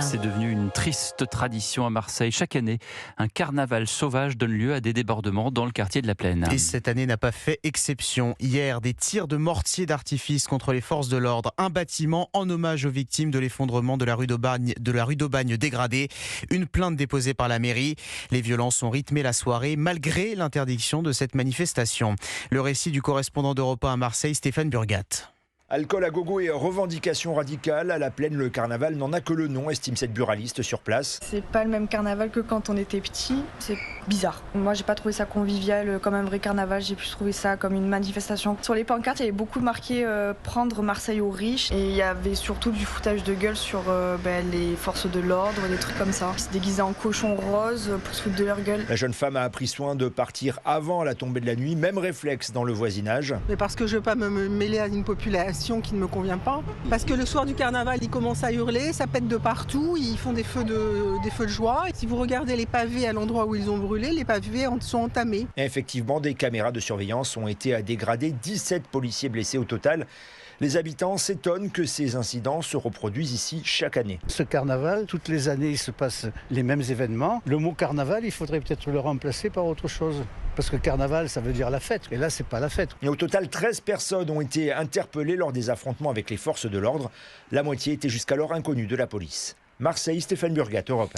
C'est devenu une triste tradition à Marseille. Chaque année, un carnaval sauvage donne lieu à des débordements dans le quartier de la Plaine. Et cette année n'a pas fait exception. Hier, des tirs de mortier d'artifice contre les forces de l'ordre. Un bâtiment en hommage aux victimes de l'effondrement de la rue d'Aubagne dégradée. Une plainte déposée par la mairie. Les violences ont rythmé la soirée malgré l'interdiction de cette manifestation. Le récit du correspondant d'Europe 1 à Marseille, Stéphane Burgat. Alcool à gogo et revendications radicales. À la Plaine, le carnaval n'en a que le nom, estime cette buraliste sur place. C'est pas le même carnaval que quand on était petit, c'est bizarre. Moi j'ai pas trouvé ça convivial comme un vrai carnaval, j'ai plus trouvé ça comme une manifestation. Sur les pancartes il y avait beaucoup marqué prendre Marseille aux riches et il y avait surtout du foutage de gueule sur les forces de l'ordre, des trucs comme ça. Ils se déguisaient en cochon rose pour se foutre de leur gueule. La jeune femme a pris soin de partir avant la tombée de la nuit, même réflexe dans le voisinage. Mais parce que je veux pas me mêler à une population qui ne me convient pas. Parce que le soir du carnaval, ils commencent à hurler, ça pète de partout, ils font des feux de joie. Et si vous regardez les pavés à l'endroit où ils ont brûlé, les pavés sont entamés. Et effectivement, des caméras de surveillance ont été à dégrader, 17 policiers blessés au total. Les habitants s'étonnent que ces incidents se reproduisent ici chaque année. Ce carnaval, toutes les années, il se passe les mêmes événements. Le mot carnaval, il faudrait peut-être le remplacer par autre chose. Parce que carnaval, ça veut dire la fête. Et là, c'est pas la fête. Et au total, 13 personnes ont été interpellées lors des affrontements avec les forces de l'ordre. La moitié était jusqu'alors inconnue de la police. Marseille, Stéphane Burgat, Europe 1.